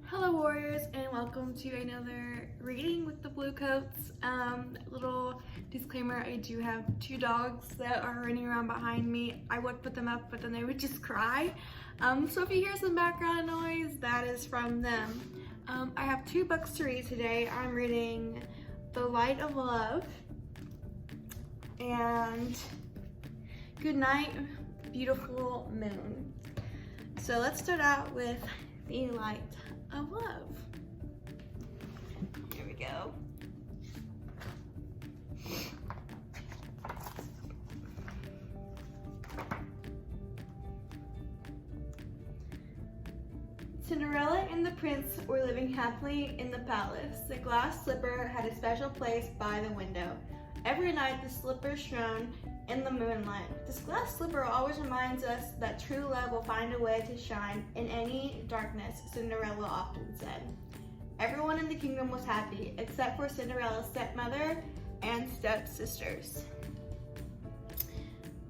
Hello warriors, and welcome to another reading with the Blue Coats. Little disclaimer, I do have two dogs that are running around behind me. I would put them up, but then they would just cry. So if you hear some background noise, that is from them. I have two books to read today. I'm reading The Light of Love and Goodnight, Beautiful Moon. So let's start out with The Light of Love. Here we go. Cinderella and the prince were living happily in the palace. The glass slipper had a special place by the window. Every night the slipper shone in the moonlight. This glass slipper always reminds us that true love will find a way to shine in any darkness, Cinderella often said. Everyone in the kingdom was happy, except for Cinderella's stepmother and stepsisters.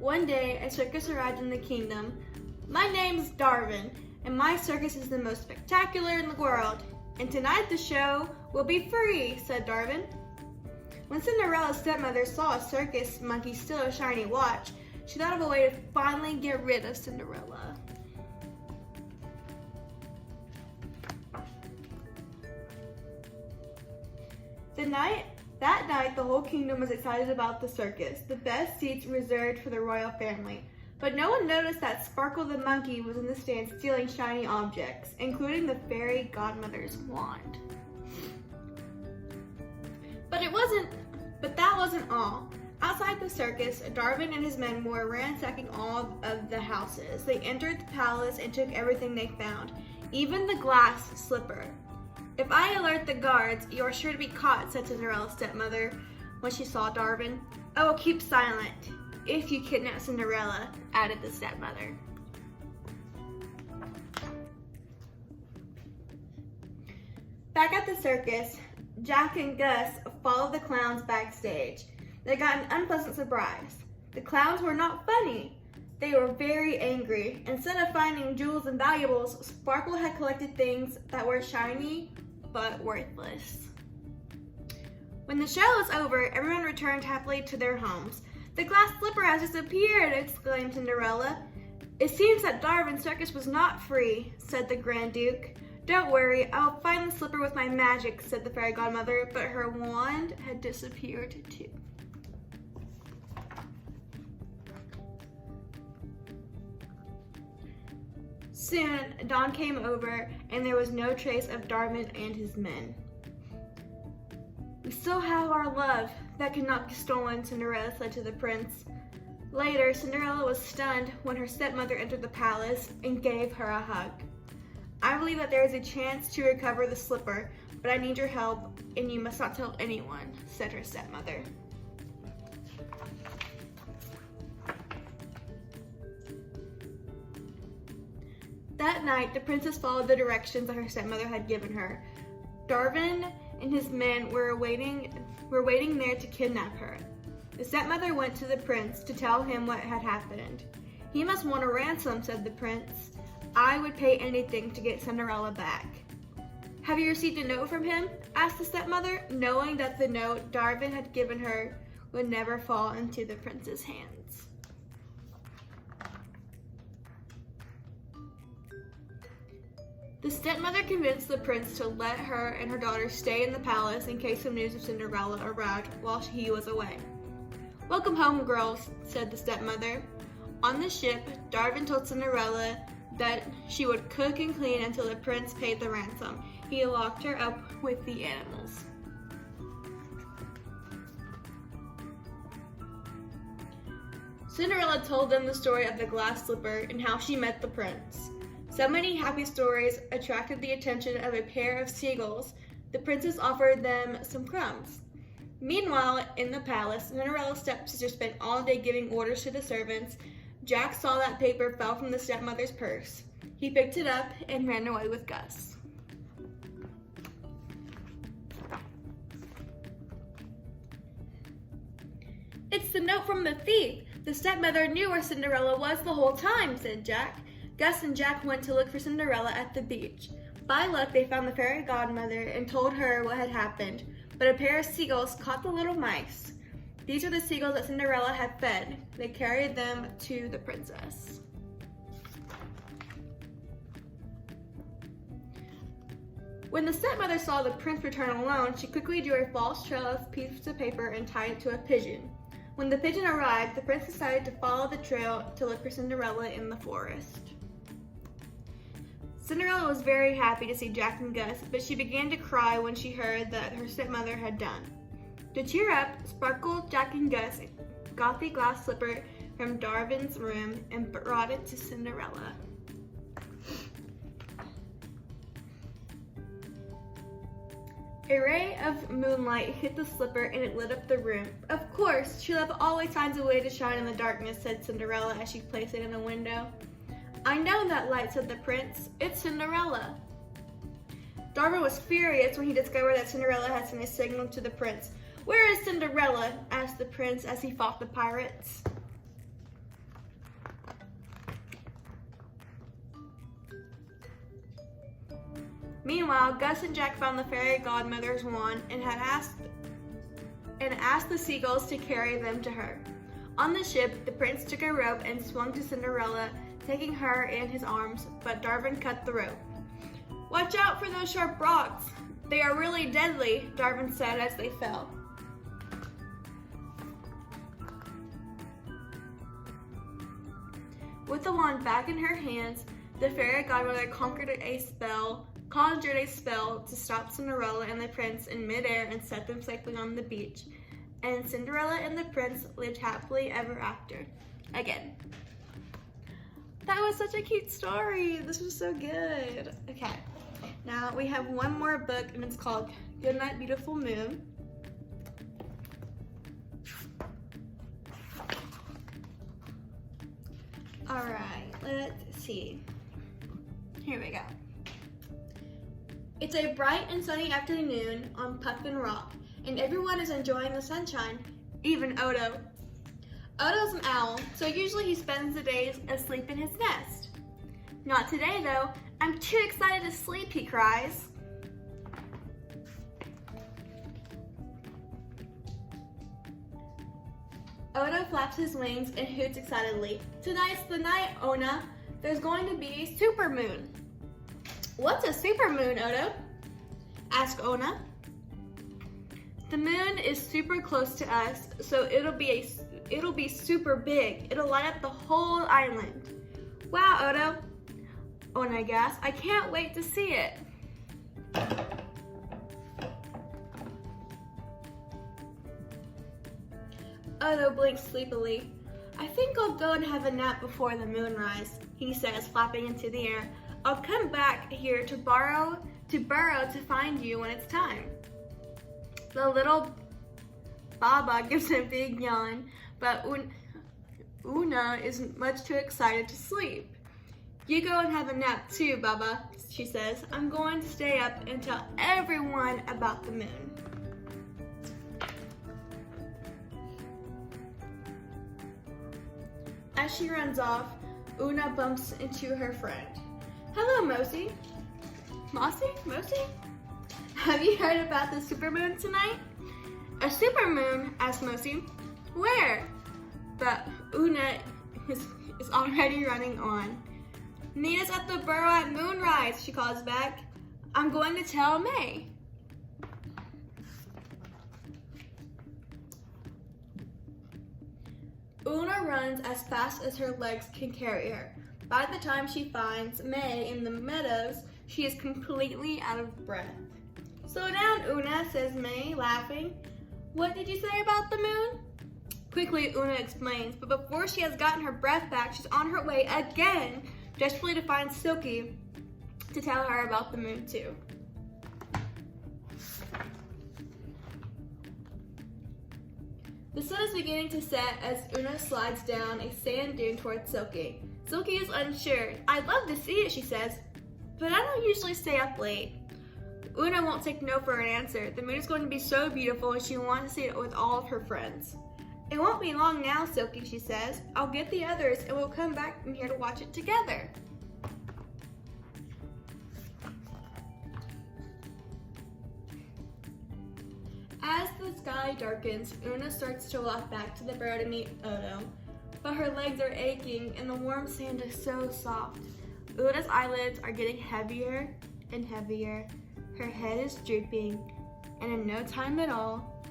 One day, a circus arrived in the kingdom. "My name's Darwin, and my circus is the most spectacular in the world. And tonight the show will be free," said Darwin. When Cinderella's stepmother saw a circus monkey steal a shiny watch, she thought of a way to finally get rid of Cinderella. That night, the whole kingdom was excited about the circus, the best seats reserved for the royal family. But no one noticed that Sparkle the monkey was in the stand stealing shiny objects, including the fairy godmother's wand. But that wasn't all. Outside the circus, Darwin and his men were ransacking all of the houses. They entered the palace and took everything they found, even the glass slipper. "If I alert the guards, you are sure to be caught," said Cinderella's stepmother when she saw Darwin. "I will keep silent if you kidnap Cinderella," added the stepmother. Back at the circus, Jack and Gus followed the clowns backstage. They got an unpleasant surprise. The clowns were not funny. They were very angry. Instead of finding jewels and valuables, Sparkle had collected things that were shiny but worthless. When the show was over, everyone returned happily to their homes. "The glass slipper has disappeared," exclaimed Cinderella. "It seems that Darwin's circus was not free," said the Grand Duke. "Don't worry, I'll find the slipper with my magic," said the fairy godmother, but her wand had disappeared too. Soon, dawn came over, and there was no trace of Darwin and his men. "We still have our love that cannot be stolen," Cinderella said to the prince. Later, Cinderella was stunned when her stepmother entered the palace and gave her a hug. "I believe that there is a chance to recover the slipper, but I need your help, and you must not tell anyone," said her stepmother. That night, the princess followed the directions that her stepmother had given her. Darwin and his men were waiting there to kidnap her. The stepmother went to the prince to tell him what had happened. "He must want a ransom," said the prince. "I would pay anything to get Cinderella back." "Have you received a note from him?" asked the stepmother, knowing that the note Darwin had given her would never fall into the prince's hands. The stepmother convinced the prince to let her and her daughter stay in the palace in case some news of Cinderella arrived while he was away. "Welcome home, girls," said the stepmother. On the ship, Darwin told Cinderella that she would cook and clean until the prince paid the ransom. He locked her up with the animals. Cinderella told them the story of the glass slipper and how she met the prince. So many happy stories attracted the attention of a pair of seagulls. The princess offered them some crumbs. Meanwhile, in the palace, Cinderella's stepsister spent all day giving orders to the servants. Jack saw that paper fell from the stepmother's purse. He picked it up and ran away with Gus. "It's the note from the thief. The stepmother knew where Cinderella was the whole time," said Jack. Gus and Jack went to look for Cinderella at the beach. By luck, they found the fairy godmother and told her what had happened, but a pair of seagulls caught the little mice. These are the seagulls that Cinderella had fed. They carried them to the princess. When the stepmother saw the prince return alone, she quickly drew a false trail of pieces of paper and tied it to a pigeon. When the pigeon arrived, the prince decided to follow the trail to look for Cinderella in the forest. Cinderella was very happy to see Jack and Gus, but she began to cry when she heard that her stepmother had done. To cheer up, Sparkle, Jack, and Gus got the glass slipper from Darwin's room and brought it to Cinderella. A ray of moonlight hit the slipper and it lit up the room. Of course, true love always finds a way to shine in the darkness, said Cinderella as she placed it in a window. I know that light, said the prince. It's Cinderella. Darwin was furious when he discovered that Cinderella had sent a signal to the prince. Where is Cinderella? Asked the prince as he fought the pirates. Meanwhile, Gus and Jack found the fairy godmother's wand and asked the seagulls to carry them to her. On the ship, the prince took a rope and swung to Cinderella, taking her in his arms, but Darwin cut the rope. Watch out for those sharp rocks. They are really deadly, Darwin said as they fell. With the wand back in her hands, the fairy godmother conjured a spell to stop Cinderella and the prince in midair and set them safely on the beach. And Cinderella and the prince lived happily ever after. Again. That was such a cute story. This was so good. Okay, now we have one more book and it's called Goodnight, Beautiful Moon. All right, let's see. Here we go. It's a bright and sunny afternoon on Puffin Rock, and everyone is enjoying the sunshine, even Odo. Odo's an owl, so usually he spends the days asleep in his nest. Not today though, I'm too excited to sleep, he cries. Odo flaps his wings and hoots excitedly. Tonight's the night, Ona. There's going to be a supermoon. What's a supermoon, Odo? Asked Ona. The moon is super close to us, so it'll be super big. It'll light up the whole island. Wow, Odo. Ona gasped. I can't wait to see it. Odo blinked sleepily. I think I'll go and have a nap before the moonrise, he says, flapping into the air. I'll come back here to burrow to find you when it's time. The little Baba gives a big yawn, but Una isn't much too excited to sleep. You go and have a nap too, Baba, she says. I'm going to stay up and tell everyone about the moon. As she runs off, Una bumps into her friend. Hello, Mosi. Mosi? Have you heard about the supermoon tonight? A supermoon? Asked Mosi. Where? But Una is already running on. Meet us at the burrow at moonrise, she calls back. I'm going to tell May. Una runs as fast as her legs can carry her. By the time she finds May in the meadows, she is completely out of breath. Slow down, Una, says May, laughing. What did you say about the moon? Quickly, Una explains, but before she has gotten her breath back, she's on her way again, desperately to find Silky to tell her about the moon too. The sun is beginning to set as Una slides down a sand dune towards Silky. Silky is unsure. I'd love to see it, she says, but I don't usually stay up late. Una won't take no for an answer. The moon is going to be so beautiful and she wants to see it with all of her friends. It won't be long now, Silky, she says. I'll get the others and we'll come back from here to watch it together. sky darkens, Una starts to walk back to the burrow to meet Odo. But her legs are aching and the warm sand is so soft. Una's eyelids are getting heavier and heavier. Her head is drooping, and in no time at all,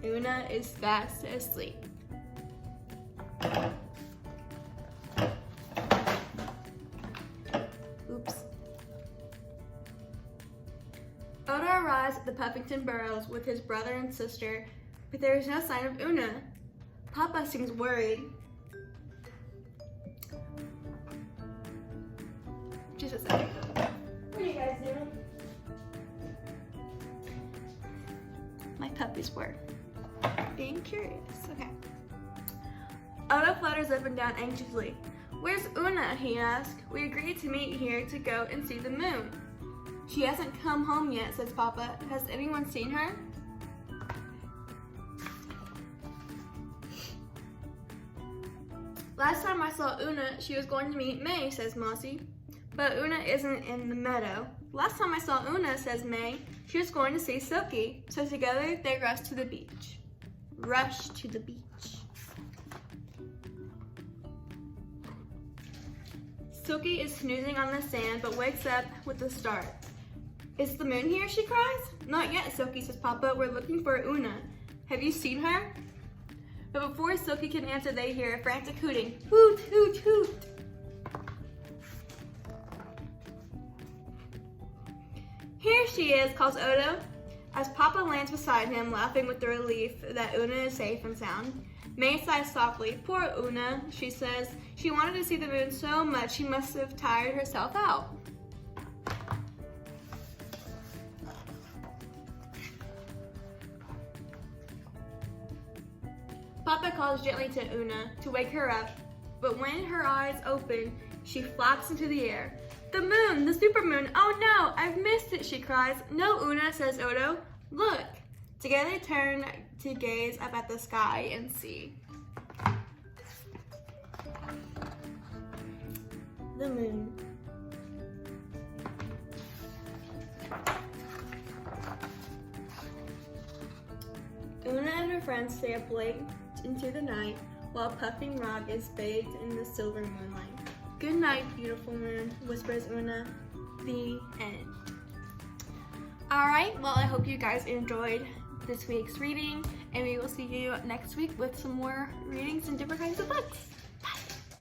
Una is fast asleep. Oops. Odo arrives at the Puffington Burrows with his brother and sister, but there is no sign of Una. Papa seems worried. Just a second. What are you guys doing? My puppies were being curious. Okay. Odo flutters up and down anxiously. Where's Una? He asks. We agreed to meet here to go and see the moon. She hasn't come home yet, says Papa. Has anyone seen her? Last time I saw Una, she was going to meet May, says Mossy. But Una isn't in the meadow. Last time I saw Una, says May, she was going to see Silky. So together they rush to the beach. Rush to the beach. Silky is snoozing on the sand but wakes up with a start. Is the moon here? She cries. Not yet, Silky, says Papa. We're looking for Una. Have you seen her? But before Silky can answer, they hear a frantic hooting. Hoot, hoot, hoot. Here she is, calls Odo, as Papa lands beside him, laughing with the relief that Una is safe and sound. May sighs softly. Poor Una, she says. She wanted to see the moon so much she must have tired herself out. Papa calls gently to Una to wake her up, but when her eyes open, she flaps into the air. The moon, the supermoon, oh no, I've missed it, she cries. No, Una, says Odo. Look. Together they turn to gaze up at the sky and see the moon. Una and her friends stay up late into the night while Puffing Rock is bathed in the silver moonlight. Good night, beautiful moon, whispers Una. The end. Alright, well I hope you guys enjoyed this week's reading, and we will see you next week with some more readings and different kinds of books.